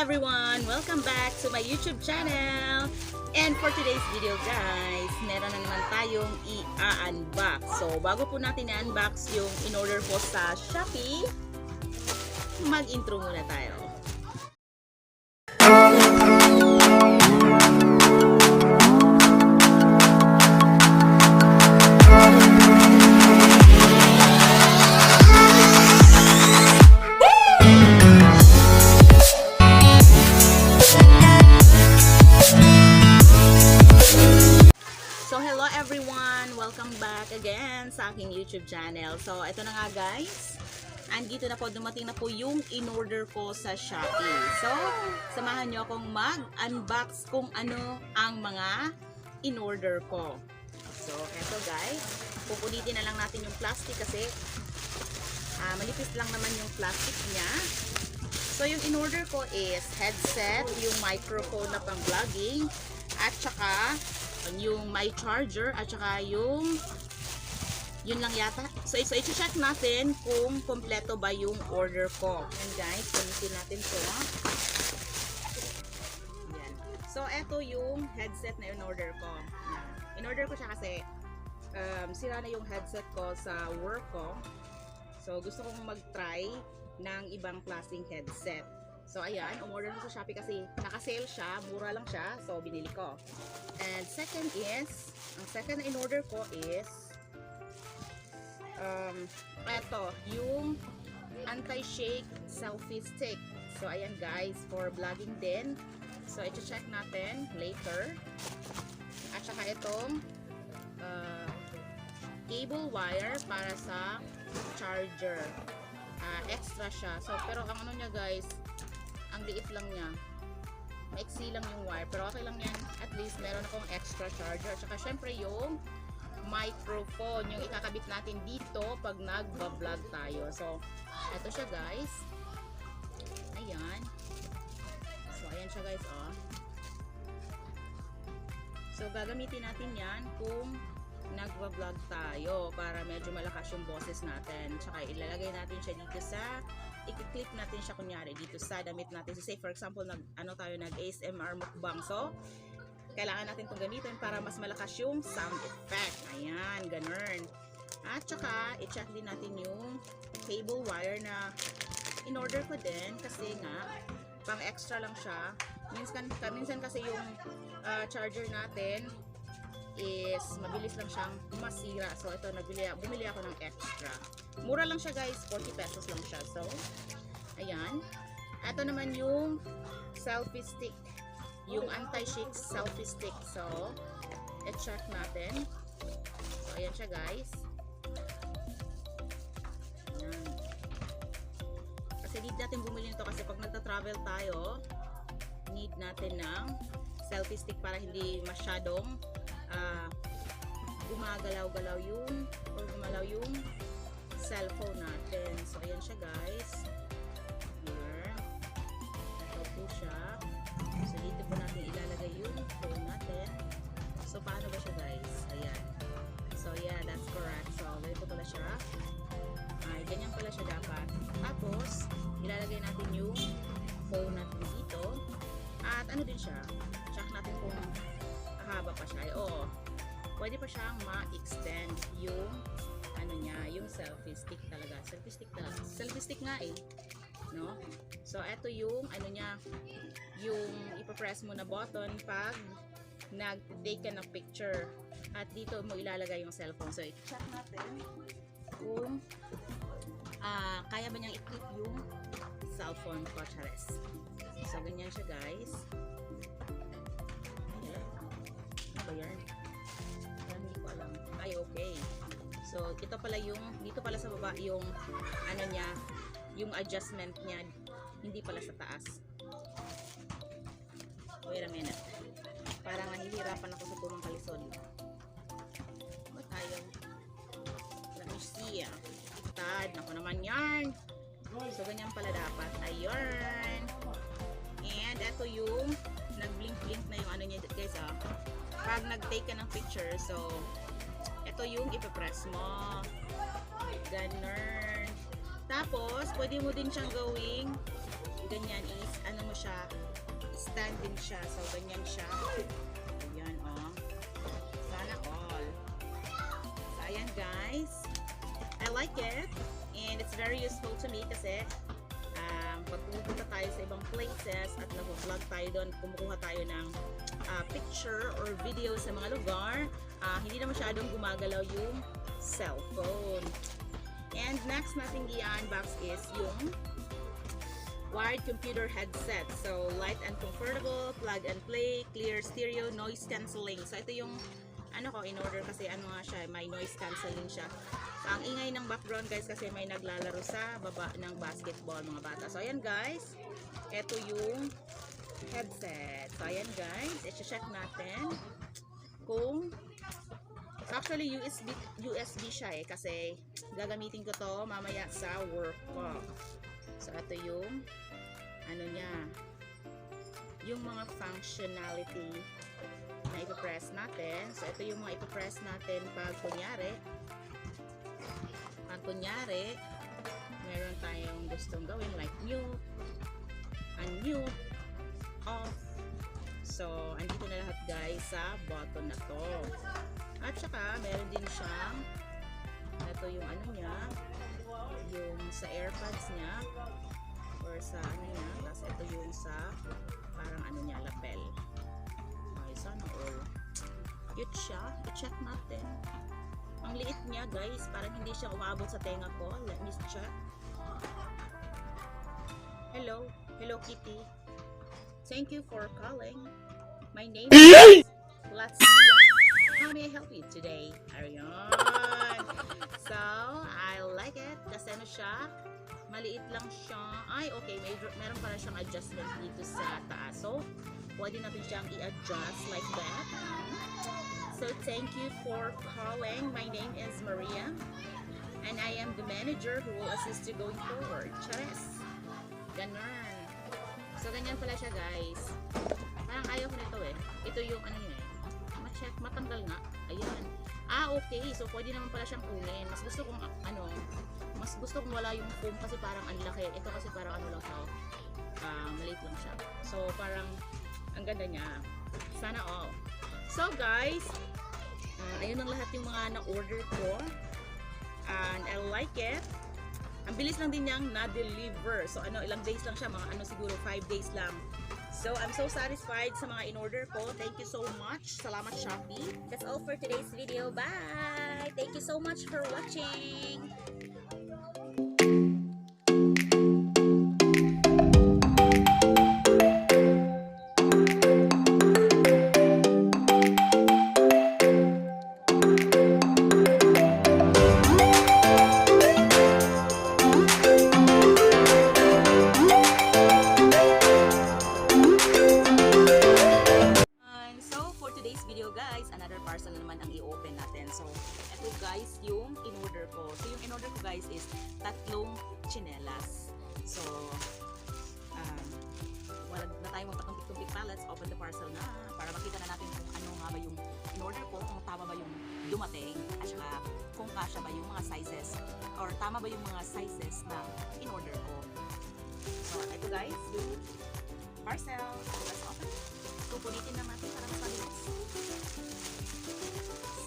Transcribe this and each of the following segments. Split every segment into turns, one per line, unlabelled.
everyone! Welcome back to my YouTube channel! And for today's video guys, meron na naman tayong i-unbox. So bago po natin i-unbox yung in-order ko sa Shoppee, mag-intro muna tayo. Welcome back again sa aking YouTube channel. So, ito na nga guys. Andito na po, dumating na po yung in-order ko sa Shoppee. So, samahan nyo akong mag-unbox kung ano ang mga in-order ko. So, eto guys. Pupulitin na lang natin yung plastic kasi manipis lang naman yung plastic niya. So, yung in-order ko is headset, yung microphone na pang vlogging, at saka yung my charger, at saka yung yun lang yata. So i-check natin kung kompleto ba yung order ko. And guys, gamitin natin to. Yan. So eto yung headset na in-order ko. In-order ko siya kasi sira na yung headset ko sa work ko. So gusto kong mag-try ng ibang klaseng headset. So ayan, umorder ko sa Shopee kasi naka-sale siya, mura lang siya, so binili ko. And second is, ang second na in-order ko is eto, yung anti-shake selfie stick. So ayan guys, for vlogging din. So i-check natin later. At saka itong cable wire para sa charger. Extra siya. So pero ang ano niya guys, ang liit lang niya. Maiksi lang yung wire. Pero okay lang yan. At least meron akong extra charger. At saka syempre yung microphone. Yung ikakabit natin dito pag nagba-vlog tayo. So, eto siya guys. Ayan. So, ayan siya guys. Oh. So, gagamitin natin yan kung nagba-vlog tayo para medyo malakas yung boses natin. Tsaka ilalagay natin siya dito sa i-clip natin siya kunyari dito sa damit natin. So say for example tayo nag ASMR mukbang. So kailangan natin itong gamitin para mas malakas yung sound effect. Ayan, ganun. At saka i-check din natin yung cable wire na in-order ko din kasi nga pang extra lang siya. Minsan kasi yung charger natin is mabilis lang siyang masira. So ito, bumili ako ng extra. Mura lang siya guys, 40 pesos lang siya. So ayan. Ito naman yung selfie stick, yung anti-shake selfie stick. So i-check natin. So ayan siya guys. Ayan. Kasi need natin bumili nito kasi pag nagta-travel tayo, need natin ng selfie stick para hindi masyadong gumagalaw-galaw gumalaw yung cellphone natin. So ayan siya guys. Here. Ito po siya. So dito po natin ilalagay yung phone natin. So paano ba siya guys? Ayan. So yeah, that's correct. So ganito pala siya. Ay, ganyan pala siya dapat. Tapos ilalagay natin yung phone natin dito. At ano din siya? Check natin kung haba pa siya. Oo. Pwede pa siyang ma-extend yung ano niya, yung selfie stick talaga. Selfie stick talaga. Selfie stick nga eh. No? So ito yung ano niya, yung ipa-press mo na button pag nag-take ka ng picture. At dito mo ilalagay yung cellphone. So i-check natin kung kaya ba niyang i-clip yung cellphone ko. Chares. So ganyan siya guys. Ano ba yan? Hindi ko alam. Ay, okay. So, ito pala yung, dito pala sa baba yung, ano niya, yung adjustment niya. Hindi pala sa taas. Wait a minute. Parang nahihirapan ako sa punong kalisod. Ba tayo? Let me see. Tad, ako naman yan. So, ganyan pala dapat. Ayun. And, ito yung, nag-blink-blink na yung ano niya, guys, pag nag-take ka ng picture, so ito yung ipapress mo. Ganun. Tapos, pwede mo din siyang gawing ganyan is, ano mo siya, din siya. So, ganyan siya. Ayan, oh. Sana all. So, ayan guys. I like it. And it's very useful to me kasi pag pumunta tayo sa ibang places at nag-vlog tayo doon, kumukuha tayo ng picture or video sa mga lugar, hindi na masyadong gumagalaw yung cellphone. And next natin i-unbox is yung wired computer headset. So, light and comfortable, plug and play, clear stereo, noise cancelling. So, ito yung ano ko, in order kasi ano nga siya, may noise cancelling siya. So, ang ingay ng background guys kasi may naglalaro sa baba ng basketball mga bata. So, ayan guys, ito yung headset. So, ayan guys, i-check natin kung actually USB siya kasi gagamitin ko to mamaya sa work ko. So, ito yung ano niya, yung mga functionality na ipapress natin. So, ito yung mga ipapress natin pag kunyari meron tayong gustong gawin like mute, unmute, off. So, andito na lahat guys sa button na to. At saka, meron din siyang ito yung ano niya, yung sa airpods niya or sa ano niya, tapos ito yung sa parang ano niya, lapel. Okay, sana all cute siya. I-check natin. Ang liit niya guys, parang hindi siya umabot sa tenga ko. Let me check. Hello Kitty, thank you for calling. My name is Latsmia. How may I help you today? Ayan. So, I like it. Kasi ano siya, maliit lang siya. Ay, okay, meron para siyang adjustment dito sa taas. So, pwede natin siyang i-adjust like that. So, thank you for calling. My name is Maria, and I am the manager who will assist you going forward. Chares. Ganun. So, ganyan pala siya, guys. Parang ayaw ko nito eh. Ito yung ano yun eh. Ma-check, matanggal nga. Ayan. Okay. So, pwede naman pala siyang kunin. Mas gusto kong, mas gusto kong wala yung foam kasi parang ang laki. Ito kasi parang ano lang siya. Maliit lang siya. So, parang, ang ganda niya. Sana all. So guys, ayun ang lahat yung mga na-order ko. And I like it. Ang bilis lang din niyang na-deliver. So ilang days lang siya, mga siguro 5 days lang. So I'm so satisfied sa mga in-order ko. Thank you so much. Salamat Shoppee. That's all for today's video. Bye! Thank you so much for watching. Another parcel na naman ang i-open natin. So, ito guys yung in-order ko. So, yung in-order ko guys is 3 tsinelas. So, wala na tayong magpatumpik-tumpik pallets. Open the parcel na para makita na natin kung ano nga ba yung in-order ko, kung tama ba yung dumating, at saka kung kasya ba yung mga sizes or tama ba yung mga sizes na in-order ko. So, ito guys yung parcel. So, let's open it. Pupunitin na natin para mas mabilis.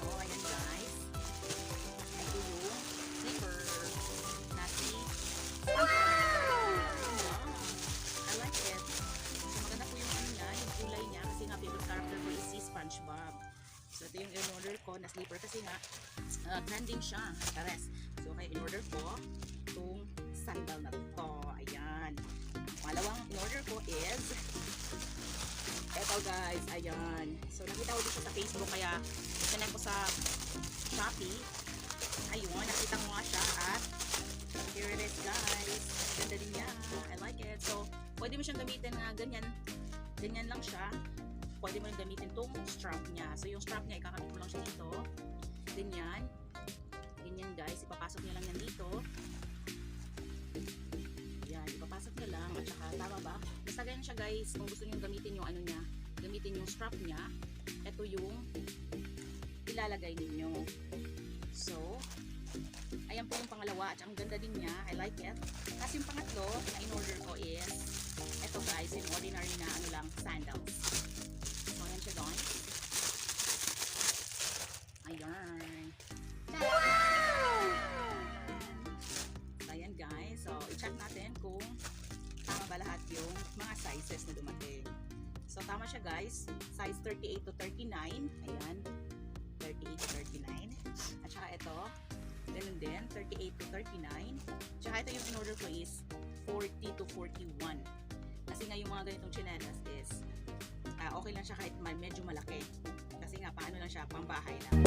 So, ayan guys. Ito yung flavor natin. I like it. So, maganda po yung ano niya, yung kulay niya kasi nga favorite character ko is si SpongeBob. So, ito yung in-order ko na slipper kasi nga trending siya. Tares. So, kaya in-order ko itong sandal na ito. Ayan. Pangalawang in-order ko is eto guys, ayan. So, nakita ko dito sa Facebook, kaya connect ko sa Shoppee. Ayun, nakita ko nga siya at here it is guys. Ganda din niya. I like it. So, pwede mo siyang gamitin na ganyan. Ganyan lang siya. Pwede mo rin gamitin itong strap niya. So, yung strap niya, ikakabit mo lang siya dito. Ganyan. Ganyan guys. Ipapasok niya lang yan dito. Yan, ipapasok niya lang. At saka, tama ba? Basta ganyan siya guys. Kung gusto niyo gamitin yung ano niya, gamitin yung strap niya, ito yung ilalagay ninyo. So, ayan po yung pangalawa. At ang ganda din niya. I like it. Kasi yung pangatlo na in-order ko is Ito guys, yung ordinary na ano lang, sandals. So, ayan siya guys. Ayan. Wow! So, ayan guys. So, i-check natin kung tama ba lahat yung mga sizes na dumating. So, tama siya guys. Size 38 to 39. Ayan. 38 to 39. At saka ito, ganun din, 38 to 39. Tsaka ito yung in-order ko is 40 to 41. Kasi nga yung mga ganitong tsinelas is okay lang siya kahit medyo malaki. Kasi nga paano lang siya, pambahay lang.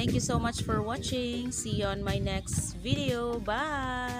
Thank you so much for watching. See you on my next video. Bye!